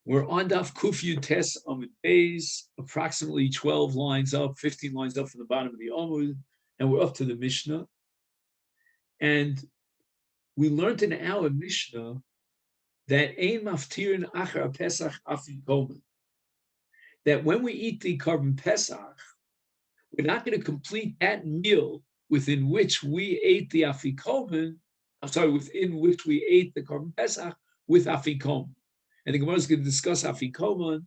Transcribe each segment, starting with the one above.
We're on Daf Kufyu Tes Amud Beis, approximately 12 lines up, 15 lines up from the bottom of the Amud, and we're up to the Mishnah. And we learned in our Mishnah that Ein Maftirin Achar Pesach Afikomen, that when we eat the Korban Pesach, we're not going to complete that meal within which we ate the Afikomen, within which we ate the Korban Pesach with Afikomen. And the Gemara is going to discuss Afikomen,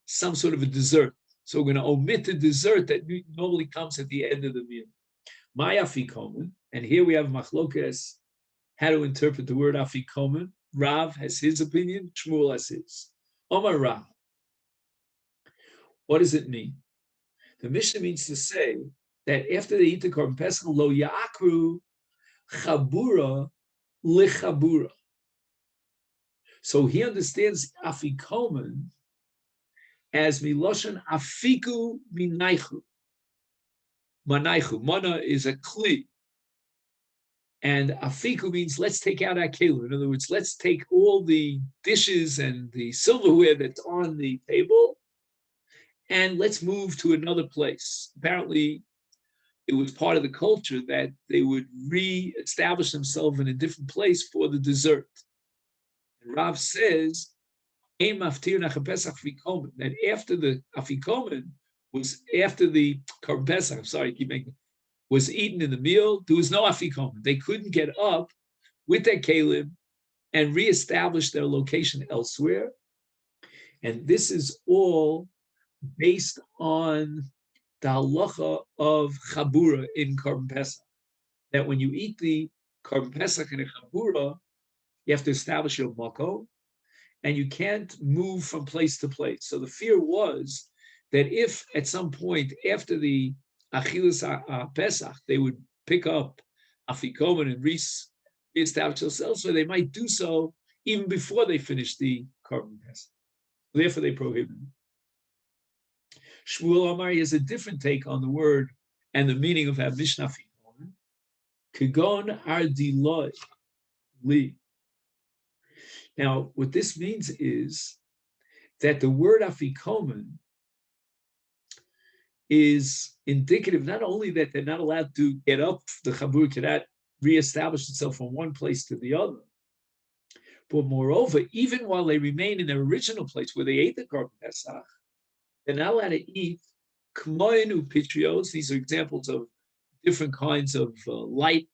some sort of a dessert. So we're going to omit the dessert that normally comes at the end of the meal. My Afikomen, and here we have Machlokes, how to interpret the word Afikomen. Rav has his opinion, Shmuel has his. Omar Rav. What does it mean? The Mishnah means to say that after they eat the Korban Pesach, lo ya'akru chabura lichabura. So he understands Afikomen as miloshan afiku minaichu. Manaichu. Mana is a kli. And afiku means let's take out our keilim. In other words, let's take all the dishes and the silverware that's on the table and let's move to another place. Apparently, it was part of the culture that they would re-establish themselves in a different place for the dessert. And Rav says, that after the Afikomen was after the Korban Pesach, was eaten in the meal, there was no Afikomen. They couldn't get up with their kelim and reestablish their location elsewhere. And this is all based on the halacha of chabura in Korban Pesach. That when you eat the Korban Pesach in a chabura, you have to establish your mako, and you can't move from place to place. So the fear was that if at some point after the Achilas Pesach, they would pick up Afikomen and reestablish themselves, so they might do so even before they finish the Korban Pesach. Therefore, they prohibited it. Shmuel Amari has a different take on the word and the meaning of our Mishnah Afikomen. Kigon ardiloi li. Now, what this means is that the word Afikomen is indicative not only that they're not allowed to get up, the Chabur cannot reestablish itself from one place to the other, but moreover, even while they remain in their original place where they ate the Korban Pesach, they're not allowed to eat kmoinu pitrios. These are examples of different kinds of light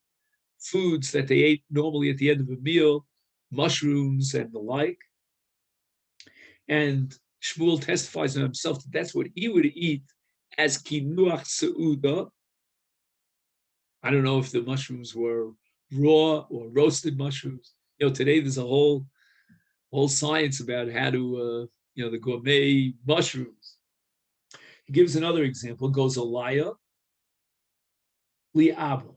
foods that they ate normally at the end of a meal, mushrooms and the like. And Shmuel testifies on himself that that's what he would eat as kinuach seuda. I don't know if the mushrooms were raw or roasted mushrooms. Today there's a whole science about how to, the gourmet mushrooms. He gives another example, goes alaya li Abba.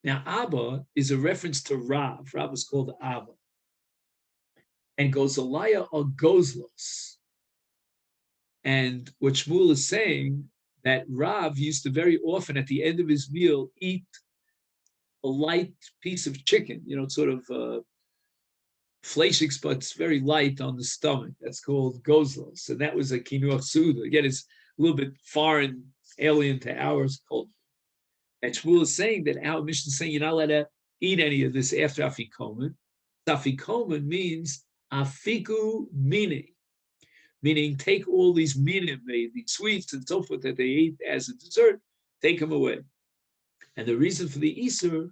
Now, Abba is a reference to Rav. Rav is called Abba. And Gozalaya are Gozlos. And what Shmuel is saying, that Rav used to very often at the end of his meal eat a light piece of chicken, sort of fleischiks, but it's very light on the stomach. That's called Gozlos. And that was a kinuach suda. Again, it's a little bit foreign, alien to our culture. And Shmuel is saying that our mission is saying you're not allowed to eat any of this after Afikomen. Afikomen means afiku mini, meaning take all these minim, the sweets and so forth that they eat as a dessert, take them away. And the reason for the Isur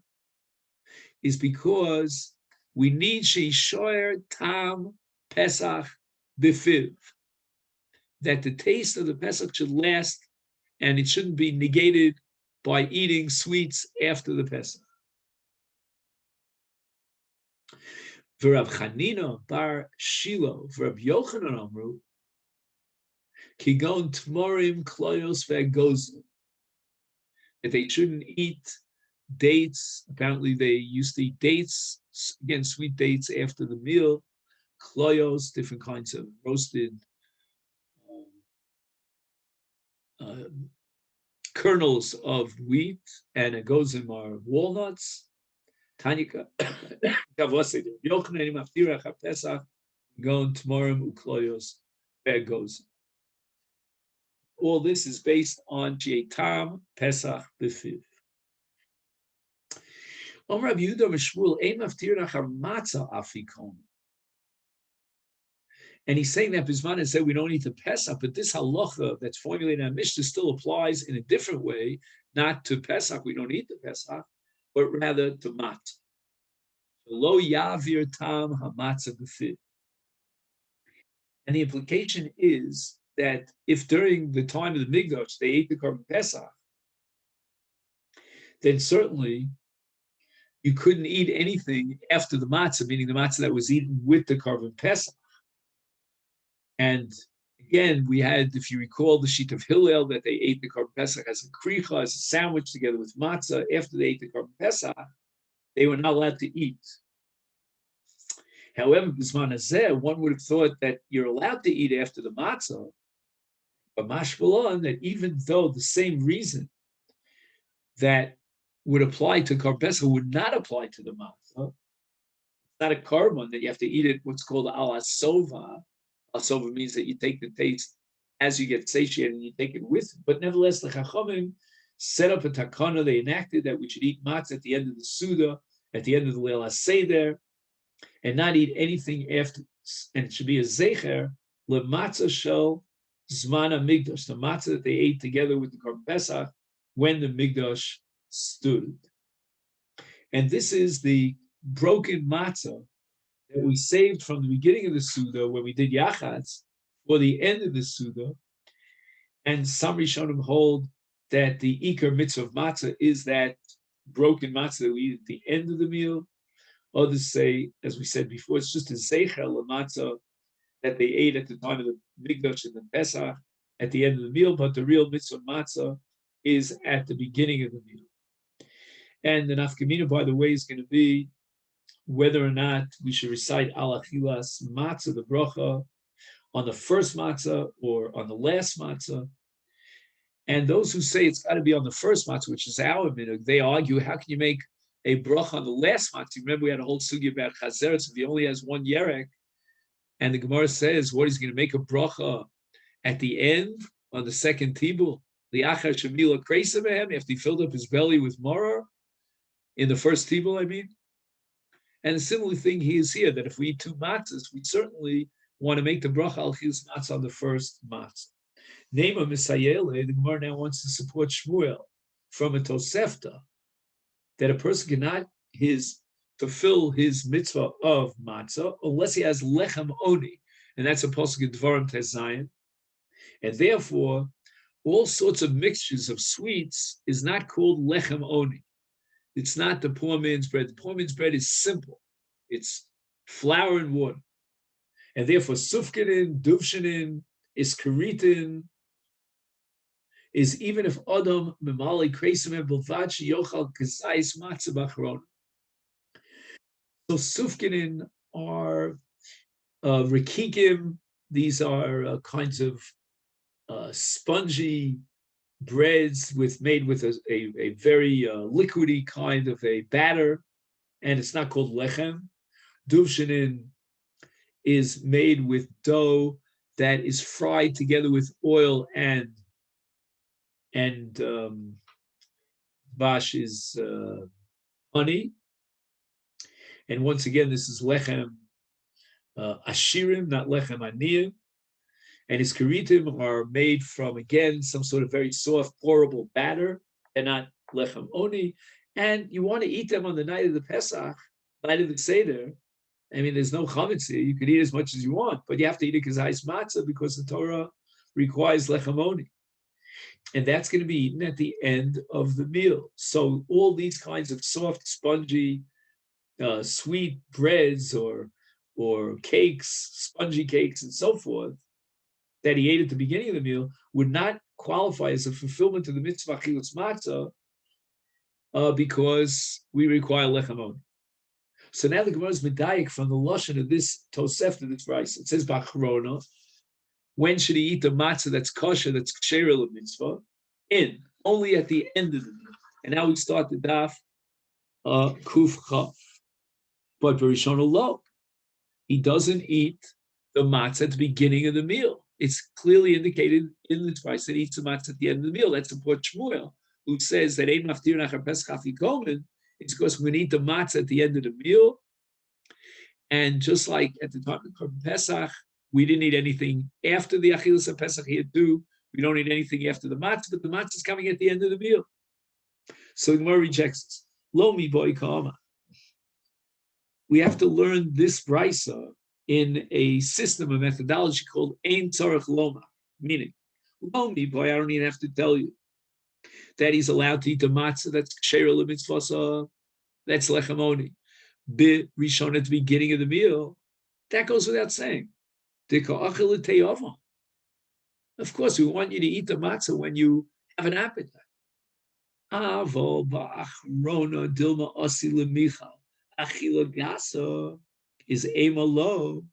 is because we need sheishoyer tam Pesach befiv, that the taste of the Pesach should last and it shouldn't be negated by eating sweets after the Pesach. V'Rav Chanina bar Shilo, V'Rav Yochanan Amru, Kigon Tmorim Kloyos Ve'Gozim, that they shouldn't eat dates. Apparently they used to eat dates, again, sweet dates after the meal, Kloyos, different kinds of roasted kernels of wheat, and agozim are walnuts. Tanyika, Gon Tmorim Ukloyos Begos. All this is based on Tam Pesach B'Fiv. Rabbi Yehuda Mishmuel Ein Maftir Nachar Matzah Afikon. And he's saying that Bisman has said we don't need to Pesach, but this halacha that's formulated in Mishnah still applies in a different way, not to Pesach, we don't need to Pesach, but rather to Matzah. Lo Yavir Tam HaMatzah B'Fiv. And the implication is that if during the time of the Mikdash they ate the Korban Pesach, then certainly you couldn't eat anything after the matzah, meaning the matzah that was eaten with the Korban Pesach. And again, we had, if you recall, the sheet of Hillel, that they ate the Korban Pesach as a kricha, as a sandwich together with matzah. After they ate the Korban Pesach, they were not allowed to eat. However, Bisman Hazeh, one would have thought that you're allowed to eat after the matzah, but mashmalon, that even though the same reason that would apply to Korban Pesach would not apply to the matzah, it's not a korban that you have to eat it, what's called al asova. Asova means that you take the taste as you get satiated and you take it with it. But nevertheless, the Chachamim set up a takana, they enacted that we should eat matzah at the end of the Suda, at the end of the Leil HaSeder, and not eat anything afterwards. And it should be a zecher lematzah shel zman hamikdash, the matzah that they ate together with the Korban Pesach when the Mikdash stood. And this is the broken matzah that we saved from the beginning of the Suda when we did Yachatz for the end of the Suda. And some Rishonim hold that the Iker mitzvah of matzah is that broken matzah that we eat at the end of the meal. Others say, as we said before, it's just a zecher matzah that they ate at the time of the Mikdash and the Pesach at the end of the meal, but the real mitzvah matzah is at the beginning of the meal. And the nafkamina, by the way, is going to be whether or not we should recite al achilas matzah, the bracha, on the first matzah or on the last matzah. And those who say it's got to be on the first matzah, which is our minhag, they argue, how can you make a bracha on the last matzah? Remember, we had a whole sugya about chazeretz. If he only has one yerek, and the Gemara says, what, he's going to make a bracha at the end on the second tibul, the achar shamila kreisamehem, after he filled up his belly with maror in the first tibul, I mean. And a similar thing he is here, that if we eat two matzahs, we certainly want to make the bracha al chilus matzah on the first matzah. Nema Misayele, the Gemara now wants to support Shmuel from a Tosefta, that a person cannot fulfill his mitzvah of matzah unless he has lechem oni, and that's a pasuk in Dvarim Tezayin. And therefore, all sorts of mixtures of sweets is not called lechem oni. It's not the poor man's bread. The poor man's bread is simple. It's flour and water. And therefore, sufkanin, duvshanin, iskaritin, is even if Adam memali kreisim belvad yochal kazais matzah b'achron. So sufkanin are rikikim. These are kinds of spongy breads made with a very liquidy kind of a batter, and it's not called lechem. Duvshanin is made with dough that is fried together with oil and bash is honey. And once again, this is lechem ashirim, not lechem aniyim. And his karitim are made from, again, some sort of very soft, pourable batter, and not lechem oni. And you want to eat them on the night of the Pesach, night of the Seder. I mean, there's no chametz here. You can eat as much as you want, but you have to eat it kazais matzah because the Torah requires lechem oni. And that's going to be eaten at the end of the meal. So all these kinds of soft, spongy, sweet breads or cakes, spongy cakes, and so forth, that he ate at the beginning of the meal would not qualify as a fulfillment of the mitzvah chilutz matzah because we require lechem oni. So now the Gemara is medayik from the lashon of this Tosefta, this rice. It says b'achrona. When should he eat the matzah that's kosher, that's ksheira mitzvah? Only at the end of the meal. And now we start the daf kuf chaf. But Barishon lo, he doesn't eat the matzah at the beginning of the meal. It's clearly indicated in the twice that he eats the matzah at the end of the meal. That supports Shmuel, who says that Ein Maftir Nachar Pesach Afikomen. It's because we're going to eat the matzah at the end of the meal. And just like at the time of Korban Pesach, we didn't eat anything after the Achilas of Pesach here too. We don't eat anything after the matzah, but the matzah is coming at the end of the meal. So the Gemara rejects this. Lo mi boy kama. We have to learn this brisa in a system, a methodology called Ein Tzarech Loma, meaning, lo mi boy, I don't even have to tell you that he's allowed to eat the matzah that's ksheira l'mitzvasa, that's lechamoni. Bit rishon at the beginning of the meal, that goes without saying. Of course, we want you to eat the matzah when you have an appetite. Avol ba'achrona dilma osi lemichal achila gasa is emalo.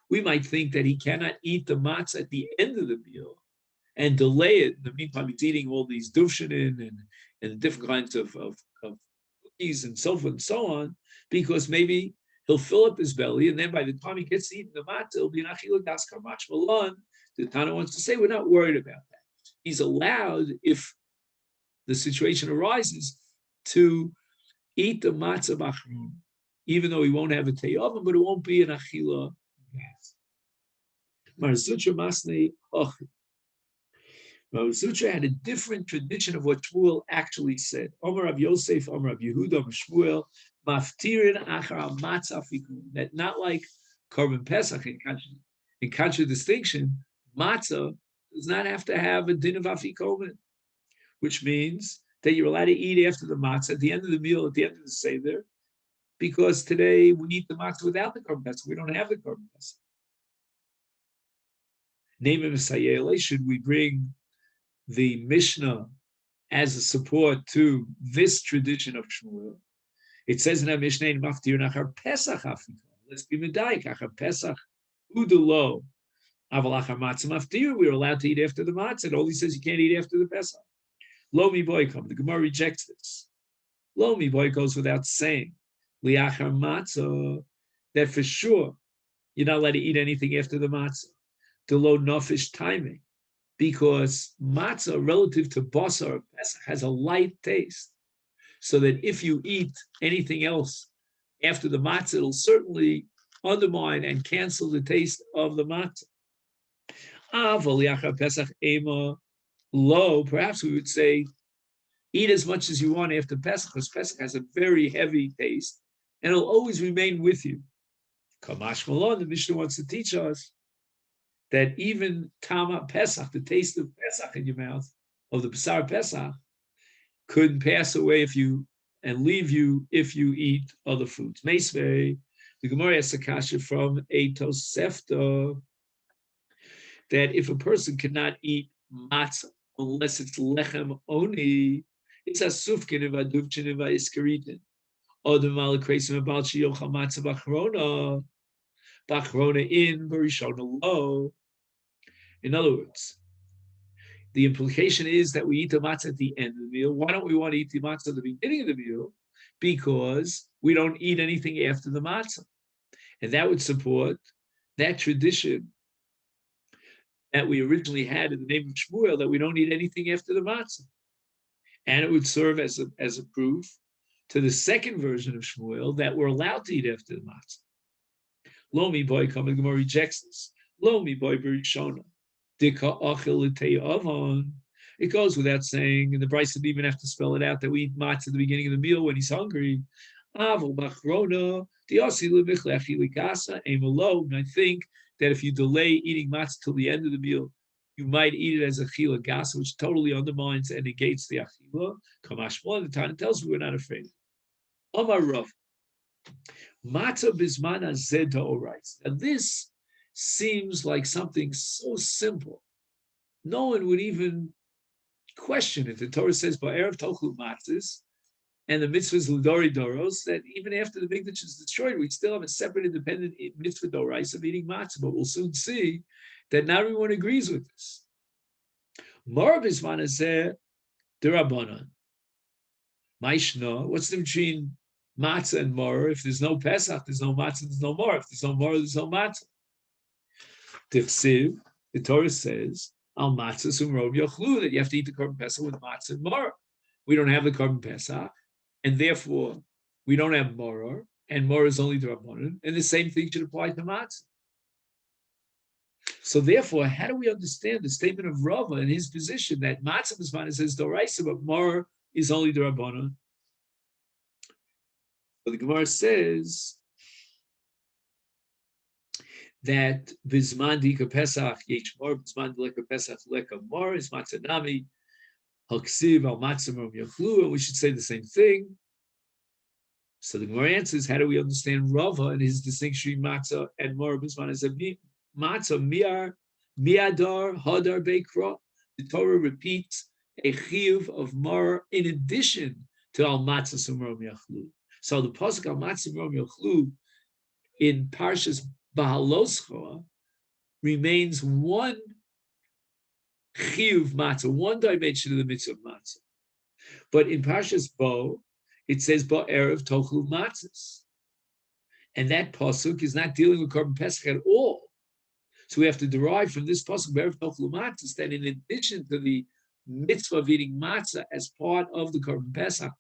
We might think that he cannot eat the matzah at the end of the meal and delay it. In the meantime, he's eating all these dufshanin and different kinds of cookies and so forth and so on, because maybe he'll fill up his belly, and then by the time he gets to eat the matzah, it'll be an achila gas karmach malan. The Tana wants to say we're not worried about that. He's allowed, if the situation arises, to eat the matzah b'achron, even though he won't have a teyavam, but it won't be an achila gas. Mar Zutra Masnei Ochi. Rav Zutra had a different tradition of what Shmuel actually said. Omer Rav Yosef, Omer Rav Yehuda, Omer Shmuel, maftirin achar matzah fikun. That not like Korban Pesach in contradistinction, matzah does not have to have a din of afikomen, which means that you're allowed to eat after the matzah at the end of the meal, at the end of the seder, because today we eat the matzah without the Korban Pesach. We don't have the Korban Pesach. Name of Sayele, should we bring the Mishnah as a support to this tradition of Shmuel? It says in our Mishnah, in Maftir Nachar Pesach Afikomen. Let's be medayik. Achar Pesach Udalo. Aval Achar Matzah Maftir. We're allowed to eat after the matzah. It only says you can't eat after the Pesach. Lo mi boikom. The Gemara rejects this. Lo mi boy goes without saying. Liachar Matzah. That for sure you're not allowed to eat anything after the matzah. The low nofish timing, because matzah relative to basar Pesach has a light taste, so that if you eat anything else after the matzah, it'll certainly undermine and cancel the taste of the matzah. Pesach ema low. Perhaps we would say eat as much as you want after Pesach, because Pesach has a very heavy taste, and it'll always remain with you. Kamash Malon, the Mishnah wants to teach us that even Tama Pesach, the taste of Pesach in your mouth, of the Basar Pesach, could pass away and leave you if you eat other foods. Meisvei, the Gemara has a kasha from a Tosefta that if a person cannot eat matzah unless it's lechem oni, it's a sufkin of aduvchin of iskaritin. Odem malakresim about shiyocha matzah bachrona in barishona lo. In other words, the implication is that we eat the matzah at the end of the meal. Why don't we want to eat the matzah at the beginning of the meal? Because we don't eat anything after the matzah. And that would support that tradition that we originally had in the name of Shmuel, that we don't eat anything after the matzah. And it would serve as a proof to the second version of Shmuel that we're allowed to eat after the matzah. Lomi boy, coming, Gemara rejects this. Lomi boy, berishona. It goes without saying, and the Bryce didn't even have to spell it out, that we eat matzah at the beginning of the meal when he's hungry. And I think that if you delay eating matzah till the end of the meal, you might eat it as a chila gasa, which totally undermines and negates the achila. Kamashmon, the Tana tells me we're not afraid. Omar Rav, matzah bismana zed ha'orais. Now this seems like something so simple. No one would even question it. The Torah says, "Ba'erev tochlu matzahs," and the mitzvahs l'dori doros, that even after the Mikdash is destroyed, we still have a separate independent mitzvah dorais of eating matzah. But we'll soon see that not everyone agrees with this. Mor bismana zeh derabanan. Maishna, what's the difference between matzah and mor? If there's no Pesach, there's no matzah, there's no mor. If there's no mor, there's no matzah. Tichsiv, the Torah says, al matzah sumrom yochlu, that you have to eat the korban pesach with matzah and maror. We don't have the korban pesach, and therefore we don't have maror, and maror is only the rabbanon, and the same thing should apply to matzah. So therefore, how do we understand the statement of Rava and his position that matzah b'zman says doraisa, but maror is only the rabbanon? So the Gemara says that bizman dika pesach yesh mar, bizman leka pesach leka mar is matzah nami haksiv al matzah rom yachlu, and we should say the same thing. So the Gemara answers, how do we understand Rava and his distinction between matzah and mar bizman? Is matzah miadar hadar beikra. The Torah repeats a chiyuv of mar in addition to al matzah sumrom yachlu. So the pasuk al matzah sumrom yachlu in Parshas Bahaloscha remains one chiyuv matzah, one dimension of the mitzvah of matzah. But in Parshas Bo, it says Bo erev tochlu matzahs, and that pasuk is not dealing with korban pesach at all. So we have to derive from this pasuk Bo erev tochlu matzahs that in addition to the mitzvah of eating matzah as part of the korban pesach,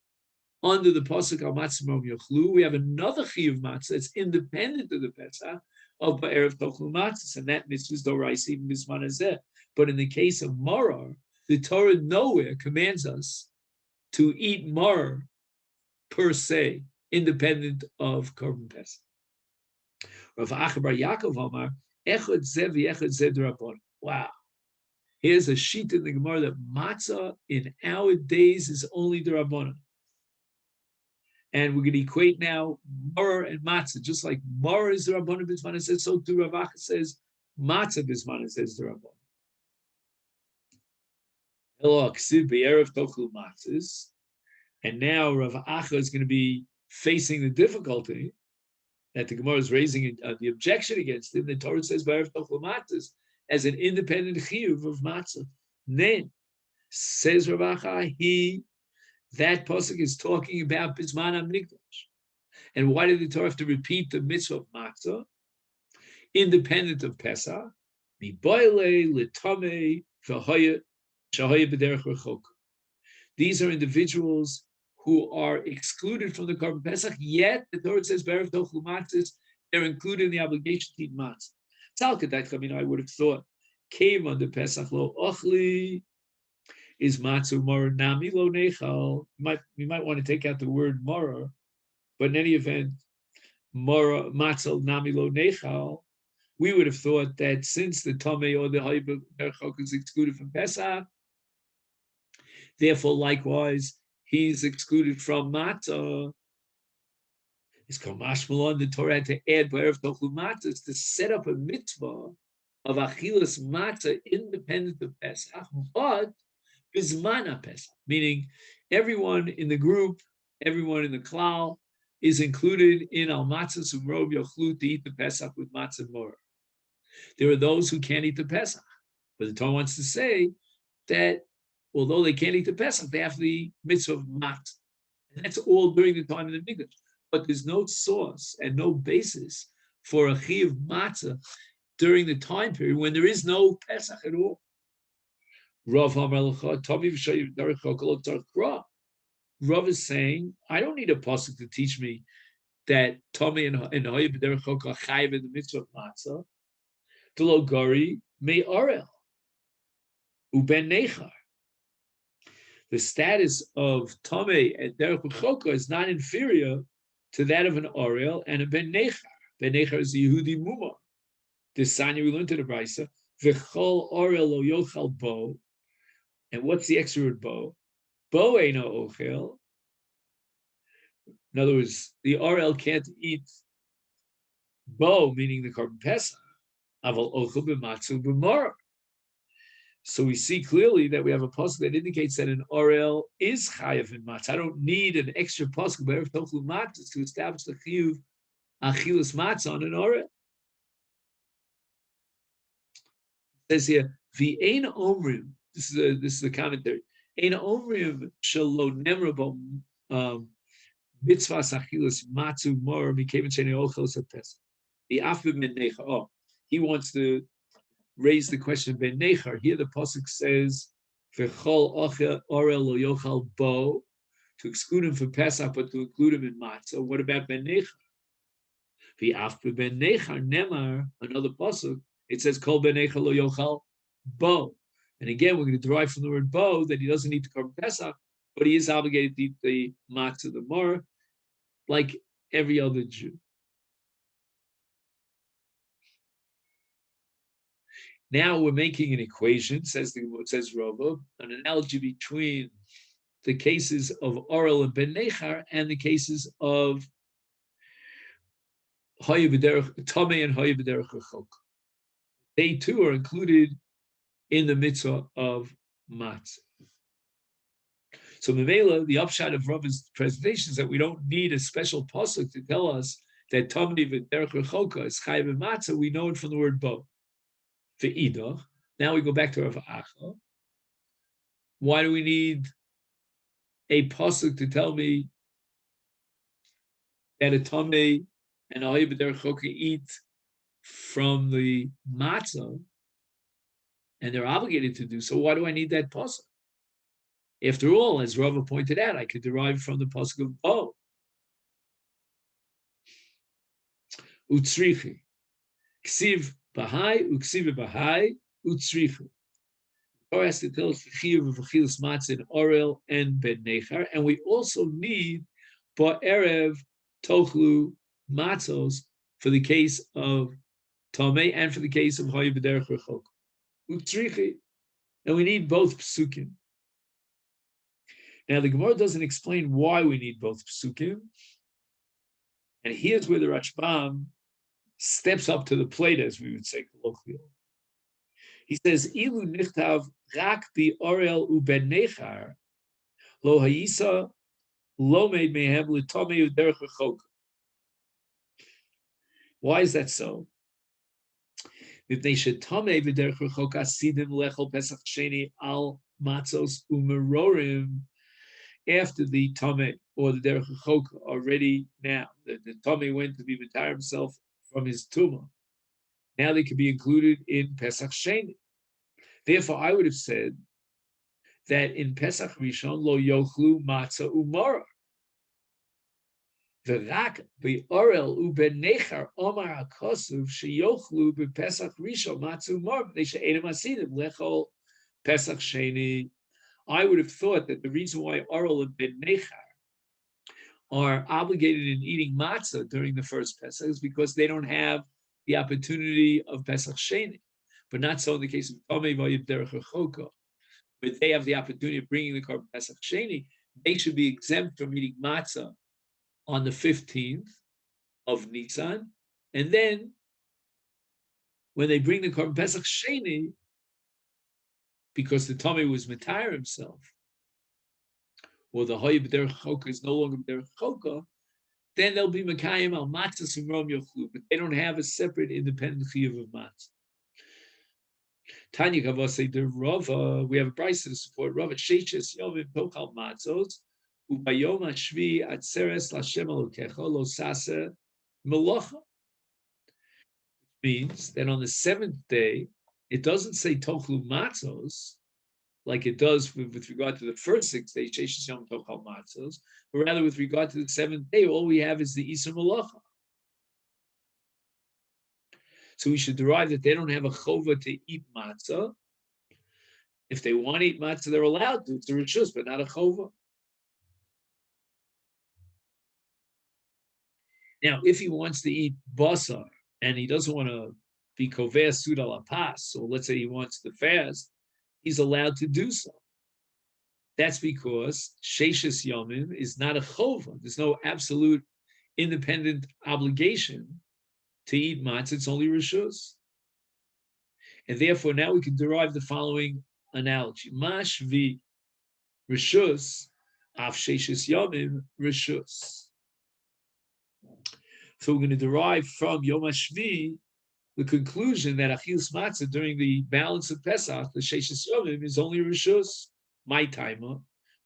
under the pasuk al matzah rom yochlu, we have another chiyuv matzah that's independent of the pesach of ba'erev tochlu matzahs, and that mitzvah is doraisa even bisman hazeh. But in the case of maror, the Torah nowhere commands us to eat maror per se, independent of korban pesach. Rav Acha bar Yaakov Amar echad zeh v'echad zeh d'rabbanan. Wow. Here's a sheet in the Gemara that matzah in our days is only d'rabbanan. And we're going to equate now maror and matzah, just like maror is the rabbanon b'zman says, so too Rav Acha says matzah b'zman says the rabbanon. Hello, ksiv be'erev tochlu matzahs, and now Rav Acha is going to be facing the difficulty that the Gemara is raising the objection against him. The Torah says be'erev tochlu matzahs as an independent chiyuv of matzah. Then says Rav Acha, that pasuk is talking about Bisman HaMikdash. And why did the Torah have to repeat the mitzvah of matzah, independent of Pesach? These are individuals who are excluded from the korban Pesach, yet the Torah says, Be'erev tochlu matzahs, they're included in the obligation to eat matzah. I would have thought, came under Pesach lo ochli, is matzu maror nami lo nechal. We might want to take out the word maror, but in any event, maror matzel nami lo nechal. We would have thought that since the tamei or the hayber derechok is excluded from Pesach, therefore likewise he's excluded from matzah. It's called mashmalon. The Torah had to add b'erev tochlu matzahs to set up a mitzvah of achilas matzah independent of Pesach, but Bizman Pesach, meaning everyone in the group, everyone in the klal is included in al matzah sumrom yochlu to eat the Pesach with matzah and maror. There are those who can't eat the Pesach, but the Torah wants to say that although they can't eat the Pesach, they have the mitzvah of matzah, and that's all during the time of the Mikdash. But there's no source and no basis for a chiyuv matzah during the time period when there is no Pesach at all. Rav is saying, I don't need a pasuk to teach me that Tomei and Hoya b'derech chok are chayiv in the mitzvah of matzah. D'lo gari me orel uben nechar. The status of Tomei and derech chok is not inferior to that of an orel and a ben nechar. Ben nechar is a Yehudi mumar. This Sanya we learned in the Brisa. V'chol orel lo yochal bo. And what's the extra word bo? Bo eino ochel. In other words, the RL can't eat bo, meaning the korban pesach. Aval ochel b'matzu b'maror. So we see clearly that we have a pasuk that indicates that an RL is chayav in matzah. I don't need an extra pasuk b'erev tochlu matzah to establish the chiyuv achilas matzah on an RL. It says here, v'ein omrim. This is the commentary. Ein omrim shelo nemrabo mitzvah achilas matzu maror mikeven sheni ochel sapes. The afim min necha. Oh, he wants to raised the question ben nechar. Here the pasuk says, "V'chol ocher orel lo yochal bo," to exclude him from Pesach, but to include him in matzah. What about ben nechar? V'after ben nechar nemar, another pasuk. It says, "Kol ben nechar lo yochal bo," and again we're going to derive from the word bo that he doesn't need to cover Pesach, but he is obligated to eat the matzah, the mar, like every other Jew. Now we're making an equation, says Rava, an analogy between the cases of Orel and Ben Nechar and the cases of Tame and Hoya B'derech Rechok. They too are included in the mitzvah of matzah. So Memela, the upshot of Rava's presentation is that we don't need a special pasuk to tell us that Tame B'derech Rechoka is Chayav and matzah. We know it from the word bo. Ve'idach. Now we go back to Rav Acha. Why do we need a pasuk to tell me that a tamei and a hoya b'derech choka eat from the matzah, and they're obligated to do so? Why do I need that pasuk? After all, as Rava pointed out, I could derive from the pasuk of bo. Utzrichi. Ksiv bahai, uksiv bahai, utzrichi. Torah has to tell us the chiyuv of achilas matzah in orel and ben nechar, and we also need ba'erev tochlu matzos for the case of tamei and for the case of hoya b'derech rechok. Utrichi, and we need both psukim. Now the Gemara doesn't explain why we need both psukim, and here's where the Rashbam steps up to the plate, as we would say colloquially. He says, "Ilu nichtav rak bi orel u ben nechar lo hayisa lo made mehem l'tomei u'derech rechok." Why is that so? Mipnei shetomei v'derech rechok asidim lechol pesach sheni al matzos umerorim. After the tomei or the derech rechok are ready now, the tomei went to be retire himself from his tumah. Now they can be included in Pesach Sheni. Therefore, I would have said that in Pesach Rishon lo yochlu matzah umara. V'rak be'orel uben nechar omar hakosuv sheyochlu bePesach Rishon matzah umara they she'enam asidim lechol Pesach Sheni. I would have thought that the reason why Orel and Ben Nechar are obligated in eating matzah during the first Pesach is because they don't have the opportunity of Pesach Sheni, but not so in the case of Tomei Vayib Derech Rechoka. But they have the opportunity of bringing the korban Pesach Sheni. They should be exempt from eating matzah on the 15th of Nisan, and then when they bring the korban Pesach Sheni, because the Tomei was Matayr himself, or the Hoya B'derech Choka is no longer B'derech Choka, then they'll be Makayim al Matzah Simrom Yochlu, but they don't have a separate independent Chiyuv of Matzah. Tanya Kavasei de Rava, we have a price to support Rava, Sheches Yomim Tochal Matzos, Ubayom Hashvi Atzeres Lashem Elokecha Lo Sase Melocha. Means that on the seventh day, it doesn't say Tochlu Matzos, like it does with regard to the first 6 days, Sheishes Yom Tochal Matzos, but rather with regard to the seventh day, all we have is the Isur Malacha. So we should derive that they don't have a chova to eat matzah. If they want to eat matzah, they're allowed to. It's a rishus, but not a chova. Now, if he wants to eat basar and he doesn't want to be koveh sud ala pas, so let's say he wants to fast, he's allowed to do so. That's because Sheishes Yomim is not a chova. There's no absolute independent obligation to eat matzah. It's only rishus. And therefore, now we can derive the following analogy. Mashvi rishus af Sheishes Yomim rishus. So we're going to derive from Yom HaShvi the conclusion that Achilas Matzah during the balance of Pesach, the Sheishes Yomim, is only Rishus, my timer.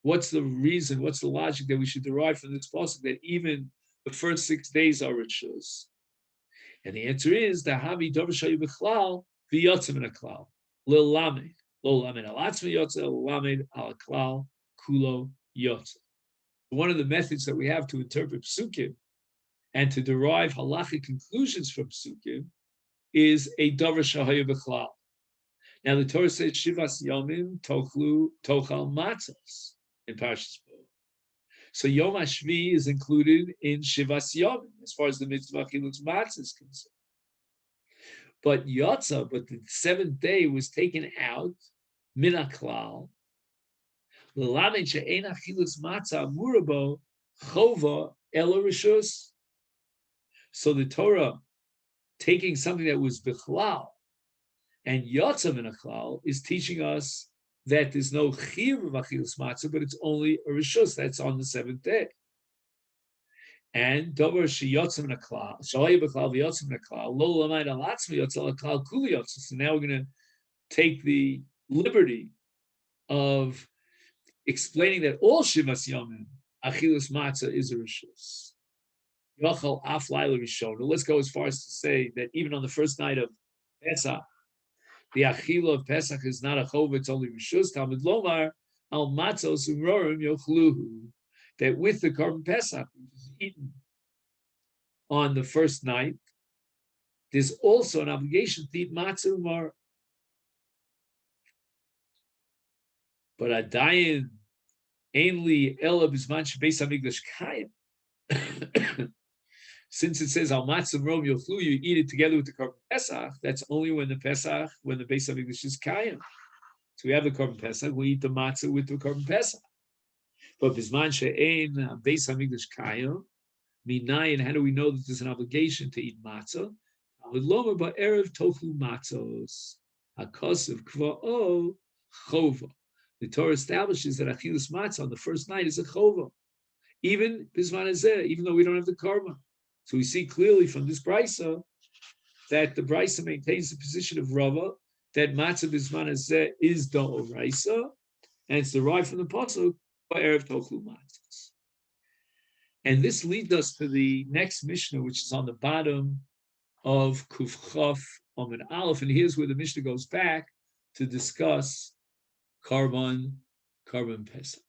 What's the reason, what's the logic that we should derive from this pasuk that even the first 6 days are Rishus? And the answer is, the Havi Dov Shayu B'chlal v'yotzim in a klal. Lil lamed. Lo lamed al atzmi yotze, lamed al klal kulo yotze. One of the methods that we have to interpret psukim and to derive halachic conclusions from psukim is a davar shahaya b'chlal. Now the Torah says Shivas Yomim tochal matzos in Parshas Bo. So Yom HaShvi is included in Shivas Yomim as far as the mitzvah chilutz matzos is concerned. But the seventh day was taken out min haklal. L'lamed she'ein achilutz matzah murabo chova elo rishus. So the Torah taking something that was bichlal and yotzav in a klal is teaching us that there's no chiyuv of achilus matzah, but it's only a rishus that's on the seventh day. And davar sheyotzav in a klal, shalei b'klal v'yotzav in a klal, lo lamayid alatzmi yotzav klal kuli yotzav. So now we're going to take the liberty of explaining that all shivas yomim achilus matzah is a rishus. Yochal af laila rishon. Let's go as far as to say that even on the first night of Pesach, the achila of Pesach is not a chova, it's only rishus. Talmud lomar al matzos umrorim yochluhu. That with the korban Pesach, which is eaten on the first night, there's also an obligation to eat matzah umar. But adayin ainli ela bisman shebeis hamikdash kayim. Since it says al matzah umrorim yochlu, you eat it together with the korban Pesach. That's only when the Pesach, when the Beis Hamikdash is kayim. So we have the korban Pesach, we eat the matzah with the korban Pesach. But bisman she'ein Beis Hamikdash kayim, minayin, how do we know that there's an obligation to eat matzah? With lomer ba'erev tofu matzos, hakosav kva'o chova. The Torah establishes that achilus matzah on the first night is a chova, even bisman hazeh, even though we don't have the korban. So we see clearly from this brisa that the brisa maintains the position of Rava that matzah bisman hazeh is d'oraisa, and it's derived from the pasuk ba'erev tochu matzos. And this leads us to the next Mishnah, which is on the bottom of Kuf Chaf Amud Aleph, and here's where the Mishnah goes back to discuss Karban Pesach.